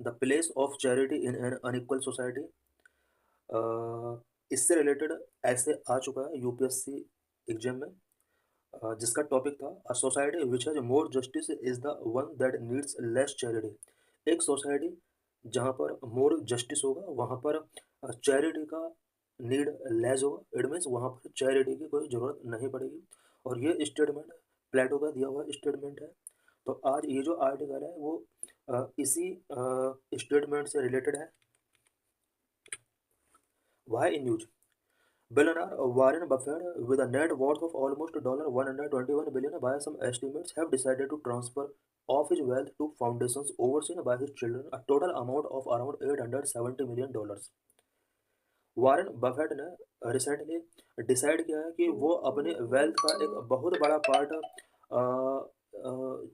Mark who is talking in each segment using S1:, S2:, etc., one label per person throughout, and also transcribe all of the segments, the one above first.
S1: The place of charity in an unequal society. इससे related ऐसे आ चुका है यूपीएससी एग्जाम में, जिसका टॉपिक था a society which has more justice is the one that needs less charity. एक society जहाँ पर मोर जस्टिस होगा वहाँ पर चैरिटी का नीड लेस होगा। इट मीन्स वहाँ पर चैरिटी की कोई ज़रूरत नहीं पड़ेगी। और ये स्टेटमेंट प्लेटो का दिया हुआ स्टेटमेंट है। तो आज ये जो आर्टिकल है वो इसी स्टेटमेंट से रिलेटेड है। Why in news Billionaire Warren Buffett, with a net worth of almost $121 billion by some estimates, have decided to transfer of his wealth to foundations overseen by his children, a total amount of around $870 million. Warren Buffett ने recently decide किया है कि वो अपने wealth का एक बहुत बड़ा पार्ट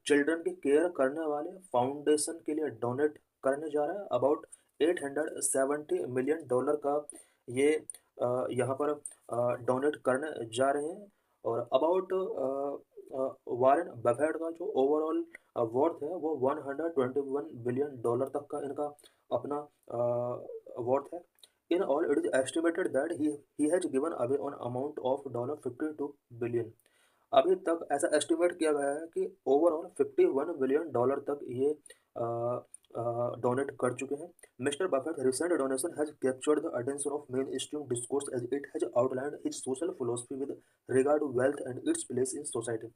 S1: चिल्ड्रन की केयर करने वाले फाउंडेशन के लिए डोनेट करने जा रहा है। अबाउट $870 मिलियन का ये यहाँ पर डोनेट करने जा रहे हैं। और अबाउट वारेन बफेट का जो ओवरऑल वर्थ है वो $121 बिलियन तक का इनका अपना वर्थ है। In all, it is estimated that he has given away an amount of $52 billion। अभी तक ऐसा एस्टिमेट किया गया है कि ओवरऑल $51 बिलियन तक ये डोनेट कर चुके हैं। Mister Buffett recent donation has captured the attention of mainstream discourse as it has outlined his social philosophy with regard to wealth and its place in society.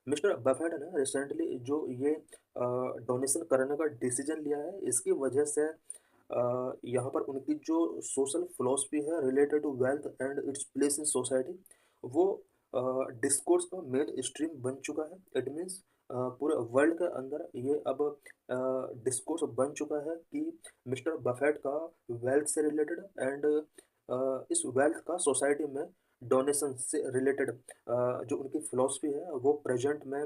S1: Mister Buffett ने recently जो ये donation करने का decision लिया है, इसकी वजह से यहाँ पर उनकी जो सोशल फिलोसफी है related to wealth and its place in society, वो डिस्कोर्स का मेन स्ट्रीम बन चुका है। इट मीन्स पूरे वर्ल्ड के अंदर ये अब डिस्कोर्स बन चुका है कि मिस्टर बफेट का वेल्थ से रिलेटेड एंड इस वेल्थ का सोसाइटी में डोनेशन से रिलेटेड जो उनकी फिलोसफी है वो प्रेजेंट में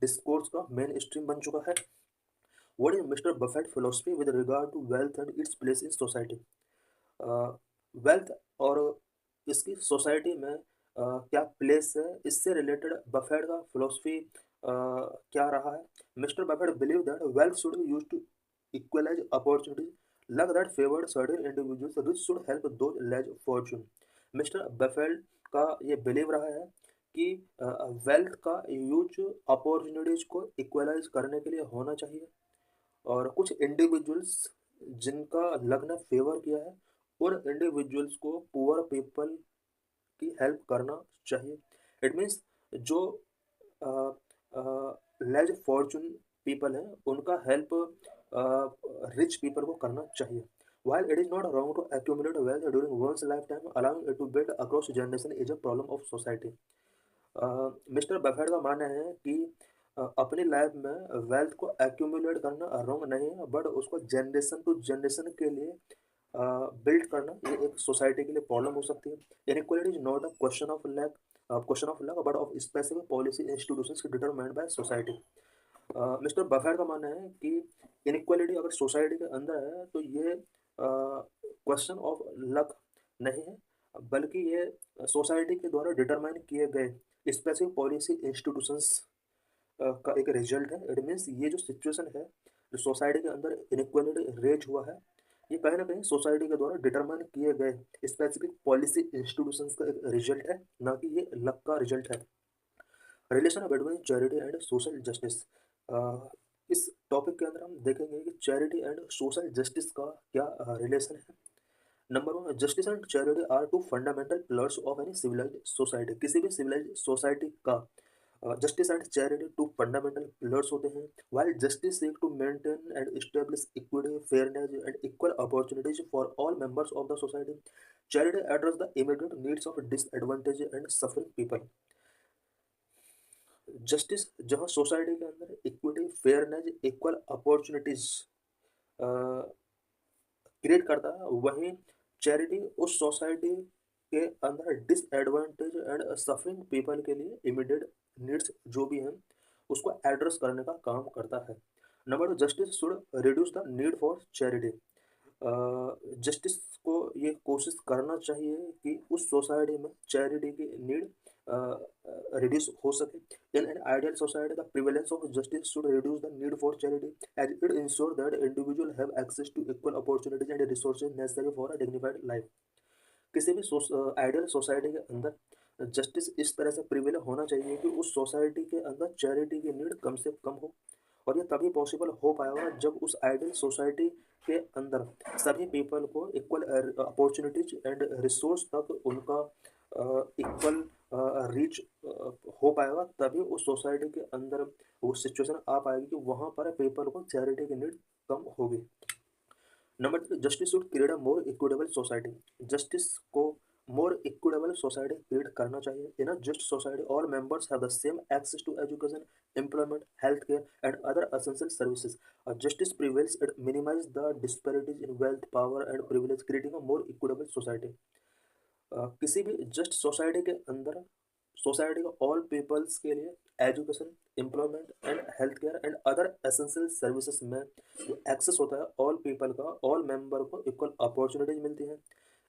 S1: डिस्कोर्स का मेन स्ट्रीम बन चुका है। What is Mr. Buffett philosophy with regard to wealth and its place in society? Wealth और इसकी सोसाइटी में क्या प्लेस है, इससे रिलेटेड बफेट का फिलोसफी क्या रहा है। Mister Buffett believe that wealth should be used to equalise opportunities, luck that favoured certain individuals rich should help those less fortune. Mister Buffett का ये बिलीव रहा है कि वेल्थ का यूज अपॉर्चुनिटीज को इक्वलाइज करने के लिए होना चाहिए, और कुछ इंडिविजुअल्स जिनका लक ने फेवर किया है उन इंडिविजुअल्स को पुअर पीपल की हेल्प करना चाहिए। इट मीन्स जो लेज फॉर्चून पीपल हैं उनका हेल्प रिच पीपल को करना चाहिए। While it is not wrong to accumulate wealth during one's lifetime, allowing it to build across generation is a problem of society। Mister Buffett का मानना है कि अपनी लाइफ में वेल्थ को एक्यूमुलेट करना रॉन्ग नहीं है, बट उसको जनरेशन टू जनरेशन के लिए बिल्ड करना ये एक सोसाइटी के लिए प्रॉब्लम हो सकती है। Inequality is not a question of luck but of specific policy institutions determined by society. Mister Buffett का मानना है कि इनइक्वालिटी अगर सोसाइटी के अंदर है तो ये क्वेश्चन ऑफ लक नहीं है, बल्कि ये सोसाइटी के द्वारा डिटरमाइन किए गए स्पेसिफिक पॉलिसी इंस्टीट्यूशंस का एक रिजल्ट है। इट मीन्स ये जो सिचुएशन है जो सोसाइटी के अंदर इनइक्वालिटी रेज हुआ है, ये कहीं ना कहीं सोसाइटी के द्वारा डिटरमाइन किए गए स्पेसिफिक पॉलिसी इंस्टीट्यूशंस का एक रिजल्ट है, ना कि ये लक का रिजल्ट है। Relation between charity and social justice. इस टॉपिक के अंदर हम देखेंगे कि चैरिटी एंड सोशल जस्टिस का क्या रिलेशन है। Number one, justice and charity are two fundamental pillars of any civilised society. किसी भी सिविलाइज्ड सोसाइटी का justice and charity two fundamental pillars होते हैं। While justice seek to maintain and establish equity, fairness and equal opportunities for all members of the society, charity address the immediate needs of disadvantage and suffering people. Justice जहाँ society के अंदर equity, fairness, equal opportunities create करता है, वहीं charity उस society के अंदर disadvantage and suffering people के लिए इमीडिएट नीड्स जो भी हैं उसको एड्रेस करने का काम करता है। Number two, justice should reduce the need for charity. Justice को ये कोशिश करना चाहिए कि उस सोसाइटी में चैरिटी की नीड रिड्यूस हो सके। In an ideal society the prevalence of justice should reduce the need for charity as it ensure that individual have access to equal opportunities and resources necessary for a dignified life. किसी भी ideal society के अंदर justice इस तरह से prevail होना चाहिए कि उस सोसाइटी के अंदर चैरिटी की नीड कम से कम हो, और ये तभी पॉसिबल हो पाएगा जब उस आइडियल सोसाइटी के अंदर सभी पीपल को इक्वल अपॉर्चुनिटीज एंड रिसोर्स तक उनका इक्वल रीच हो पाएगा। तभी उस सोसाइटी के अंदर वो सिचुएशन आ पाएगी कि वहाँ पर पीपल को चैरिटी की नीड कम होगी। Number 3, justice should create a more equitable society. Justice को मोर इक्विटेबल सोसाइटी क्रिएट करना चाहिए। In a just society all members have the same access to education, employment, health care and other essential services. Justice prevails, it minimise the disparities in wealth, power and privilege, creating a more equitable society. किसी भी just society के अंदर society को all peoples के लिए education, employment and health care and other essential services में जो access होता है ऑल पीपल का, ऑल मेंबर को इक्वल अपॉर्चुनिटीज मिलती हैं।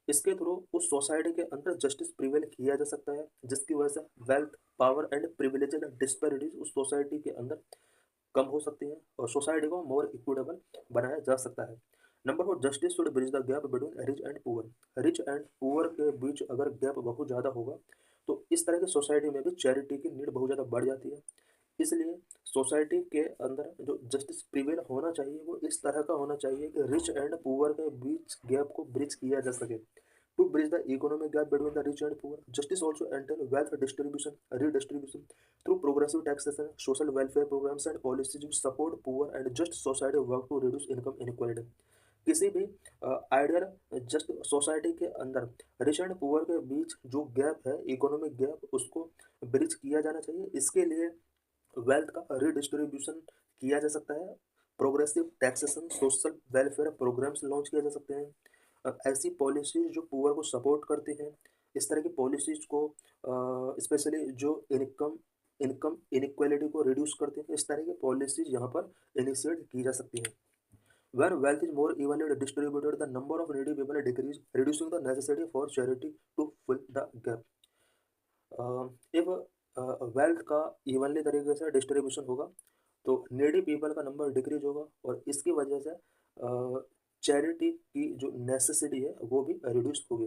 S1: इसके थ्रू उस सोसाइटी के अंदर जस्टिस प्रिवेल किया जा सकता है, जिसकी वजह से wealth, power and privilege and disparities उस सोसाइटी के अंदर कम हो सकती हैं और सोसाइटी को मोर इक्विटेबल बनाया जा सकता है। Number 4, justice should bridge the gap between rich and poor. Rich and poor के बीच अगर गैप बहुत ज़्यादा होगा तो इस तरह की सोसाइटी में भी चैरिटी की नीड बहुत ज़्यादा बढ़ जाती है। इसलिए सोसाइटी के अंदर जो जस्टिस प्रिवेल होना चाहिए वो इस तरह का होना चाहिए कि रिच एंड पुअर के बीच गैप को ब्रिज किया जा सके। To bridge the economic gap between the rich and poor, justice also entail wealth distribution, redistribution through progressive taxation, social welfare programs and policies which support poor and just society work to reduce income inequality। किसी भी ideal just society के अंदर rich and poor के बीच जो gap है, economic gap, उसको bridge किया जाना चाहिए। इसके लिए वेल्थ का रीडिस्ट्रीब्यूशन किया जा सकता है, progressive taxation, social welfare programmes launch किए जा सकते हैं। ऐसी पॉलिसीज जो पुअर को सपोर्ट करती हैं, इस तरह की पॉलिसीज को स्पेशली जो इनकम इनकम इनक्वालिटी को रिड्यूस करती हैं, इस तरह की पॉलिसीज यहाँ पर इनिशिएट की जा सकती हैं। When wealth is more evenly distributed, the number of needy people decrease, reducing the necessity for charity to fill the gap। if wealth का इवनली तरीके से डिस्ट्रीब्यूशन होगा तो नीडी पीपल का नंबर डिक्रीज होगा और इसकी वजह से चैरिटी की जो नेसेसिटी है वो भी रिड्यूस होगी।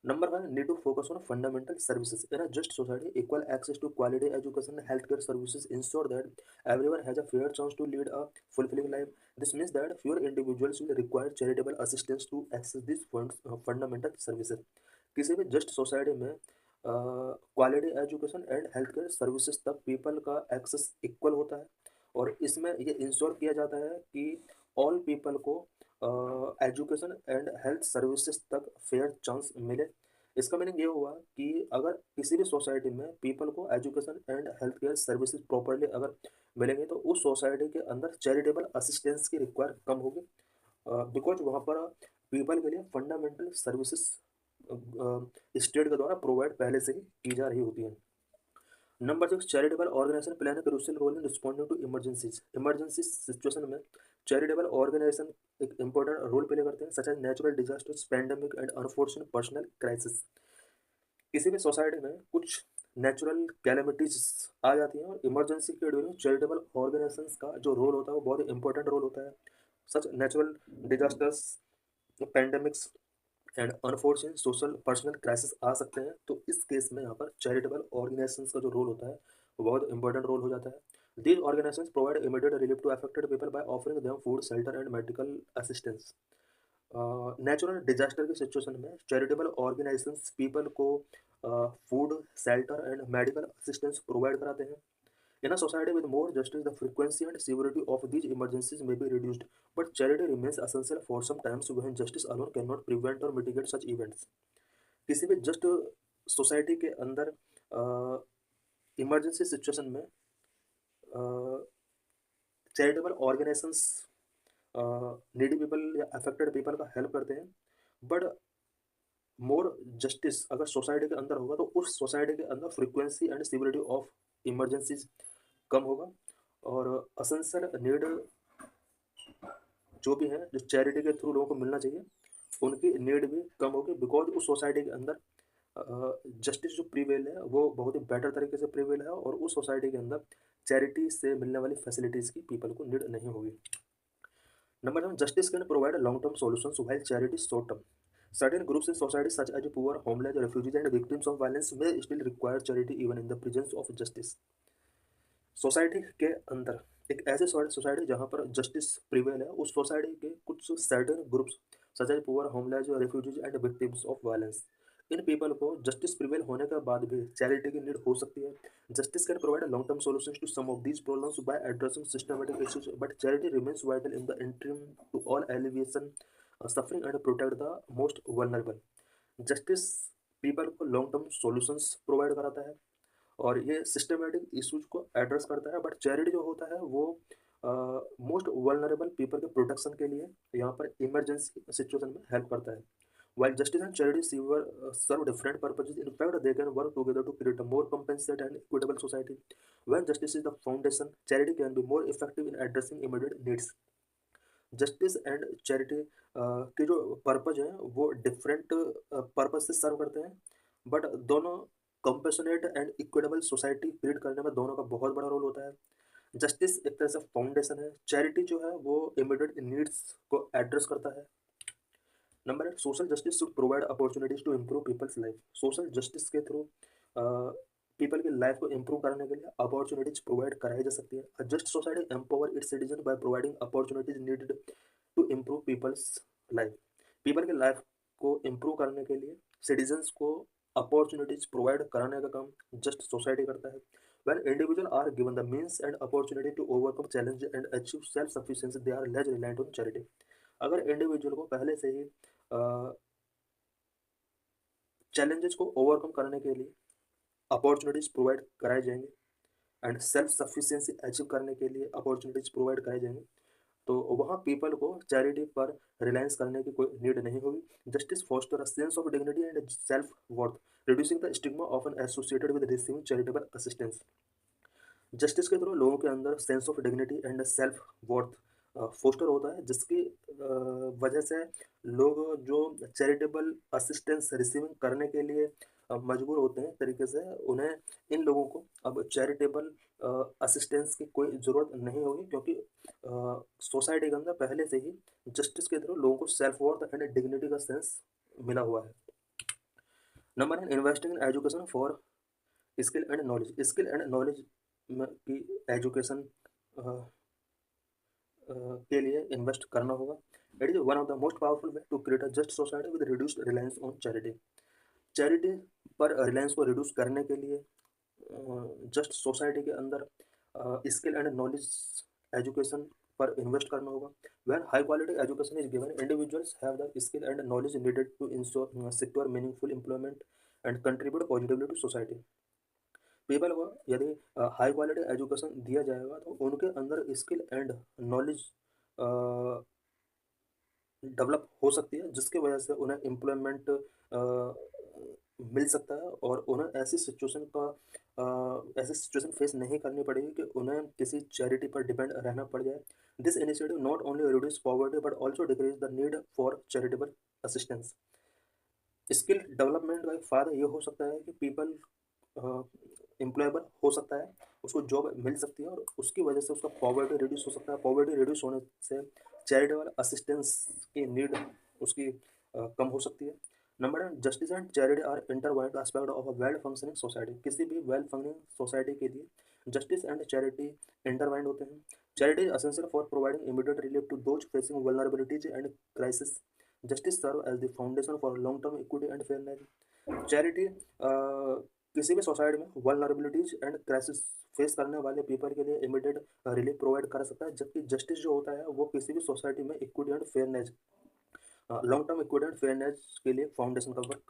S1: Number 1, need to focus on fundamental services in a just society. Equal access to quality education and health care services ensure that everyone has a fair chance to lead a fulfilling life. This means that fewer individuals will require charitable assistance to access these fundamental services। किसी भी just society में quality education and health care services तक people का access equal होता है और इसमें ये इंश्योर किया जाता है कि ऑल पीपल को एजुकेशन एंड हेल्थ सर्विसेज तक फेयर चांस मिले। इसका मीनिंग ये हुआ कि अगर किसी भी सोसाइटी में पीपल को education and health care services properly अगर मिलेंगे तो उस सोसाइटी के अंदर चैरिटेबल असिस्टेंस की रिक्वायर कम होगी, बिकॉज वहाँ पर पीपल के लिए फंडामेंटल सर्विसेज स्टेट के द्वारा प्रोवाइड पहले से ही की जा रही होती हैं। Number 6, charitable organisation play a crucial role in responding to emergencies. Emergency situation में चैरिटेबल ऑर्गेनाइजेशन एक इंपॉर्टेंट रोल प्ले करते हैं, such as natural disasters, pandemic and unfortunate personal crisis. किसी भी सोसाइटी में कुछ नेचुरल कैलेमिटीज आ जाती हैं और इमरजेंसी के ड्यूरिंग चैरिटेबल ऑर्गेनाइजेशंस का जो रोल होता है वो बहुत इंपॉर्टेंट रोल होता है। Such natural disasters, pandemics and unfortunate social personal crisis आ सकते हैं, तो इस केस में यहाँ पर चैरिटेबल ऑर्गेनाइजेशंस का जो रोल होता है वो बहुत इंपॉर्टेंट रोल हो जाता है। These organisations provide immediate relief to affected people by offering them food, shelter and medical assistance. Natural disaster की सिचुएशन में चैरिटेबल ऑर्गेनाइजेशंस पीपल को food, shelter and medical assistance provide कराते हैं। In a society with more justice, the frequency and severity of these emergencies may be reduced, but charity remains essential for some times when justice alone cannot prevent or mitigate such events। किसी भी just society के अंदर emergency situation में charitable organisations needy people या affected people का help करते हैं, but more justice अगर सोसाइटी के अंदर होगा तो उस सोसाइटी के अंदर frequency and civility of emergencies कम होगा और असेंशियल नीड जो भी है जो चैरिटी के थ्रू लोगों को मिलना चाहिए उनकी नीड भी कम होगी, बिकॉज उस सोसाइटी के अंदर जस्टिस जो प्रिवेल है वो बहुत ही बेटर तरीके से प्रिवेल है और उस सोसाइटी के अंदर चैरिटी से मिलने वाली फैसिलिटीज़ की पीपल को नीड नहीं होगी। Number 7, justice can provide long-term solutions while charity is short-term. Certain groups in society, such as poor, homeless, refugees, and victims of violence, may still require charity even in the presence of justice. Society के अंदर एक ऐसे society जहाँ पर justice prevail है, उस society के कुछ certain groups such as poor, homeless, refugees and victims of violence, इन पीपल को जस्टिस प्रिवेल होने के बाद भी चैरिटी की नीड हो सकती है। Justice can provide long term solutions to some of these problems by addressing systematic issues, but charity remains vital in the interim to all alleviation suffering and protect the most vulnerable. Justice people को long term solutions provide कराता है और ये systematic issues को address करता है, but charity जो होता है वो मोस्ट वल्नरेबल पीपल के प्रोटेक्शन के लिए यहाँ पर इमरजेंसी सिचुएशन में हेल्प करता है। While justice and charity serve different purposes, in fact, they can work together to create a more compassionate and equitable society. When justice is the foundation, charity can be more effective in addressing immediate needs. Justice and charity के जो purpose हैं वो different purpose से सर्व करते हैं, but दोनों compassionate and equitable society build करने में दोनों का बहुत बड़ा रोल होता है। जस्टिस एक तरह से फाउंडेशन है, चैरिटी जो है वो इमीडिएट नीड्स को एड्रेस करता है। Number 8, social justice should provide opportunities to improve people's life. Social justice के थ्रू पीपल की लाइफ को इम्प्रूव करने के लिए अपॉर्चुनिटीज प्रोवाइड कराई जा सकती है। A just society empower its citizen by providing opportunities needed to improve people's life. People की लाइफ को इम्प्रूव करने के लिए सिटीजन्स को अपॉर्चुनिटीज प्रोवाइड कराने का काम जस्ट सोसाइटी करता है। When individuals are given the means and opportunity to overcome challenges and achieve self-sufficiency, they are less reliant on charity. अगर इंडिविजुअल को पहले से ही चैलेंजेस को ओवरकम करने के लिए अपॉर्चुनिटीज प्रोवाइड कराए जाएंगे एंड सेल्फ सफिशिएंसी अचीव करने के लिए अपॉर्चुनिटीज प्रोवाइड कराए जाएंगे, तो वहाँ पीपल को चैरिटी पर रिलायंस करने की कोई नीड नहीं होगी। Justice foster a sense of dignity and self worth, reducing the stigma often associated with receiving charitable assistance. Justice के थ्रू लोगों के अंदर sense of dignity and self worth foster होता है, जिसकी वजह से लोग जो चैरिटेबल असिस्टेंस रिसीविंग करने के लिए मजबूर होते हैं, तरीके से उन्हें इन लोगों को अब चैरिटेबल असिस्टेंस की कोई ज़रूरत नहीं होगी, क्योंकि सोसाइटी के अंदर पहले से ही जस्टिस के थ्रू लोगों को सेल्फ वर्थ एंड डिग्निटी का सेंस मिला हुआ है। Number 9, investing in education for skill and knowledge. Skill and knowledge की एजुकेशन के लिए इन्वेस्ट करना होगा। It is one of the most powerful way to create a just society with reduced reliance on charity. Charity पर reliance को reduce करने के लिए जस्ट सोसाइटी के अंदर स्किल एंड नॉलेज एजुकेशन पर इन्वेस्ट करना होगा। When high quality education is given, individuals have the skill and knowledge needed to ensure secure meaningful employment and contribute positively to society. People को यदि high quality education दिया जाएगा तो उनके अंदर स्किल एंड नॉलेज डेवलप हो सकती है, जिसकी वजह से उन्हें एम्प्लॉयमेंट मिल सकता है और उन्हें ऐसी सिचुएशन फेस नहीं करनी पड़ेगी कि उन्हें किसी चैरिटी पर डिपेंड रहना पड़ जाए। This initiative not only reduce poverty but also decrease the need for charitable assistance. Skill development का एक फ़ायदा ये हो सकता है कि पीपल एम्प्लॉयबल हो सकता है, उसको जॉब मिल सकती है और उसकी वजह से उसका पॉवर्टी रिड्यूस हो सकता है। पॉवर्टी रिड्यूस होने से चैरिटेबल असिस्टेंस की नीड उसकी कम हो सकती है। Number 10, justice and charity are intertwined aspect of a well functioning society. किसी भी वेल फंक्शनिंग सोसाइटी के लिए जस्टिस एंड चैरिटी इंटरवाइंड होते हैं। Charity is essential for providing immediate relief to those facing vulnerabilities and crisis. Justice serve as the foundation for long term equity and fairness. Charity किसी भी society में vulnerabilities and crisis face करने वाले people के लिए immediate relief provide कर सकता है, जबकि जस्टिस जो होता है वो किसी भी सोसाइटी में equity and fairness, long term equity and fairness के लिए फाउंडेशन का वर्क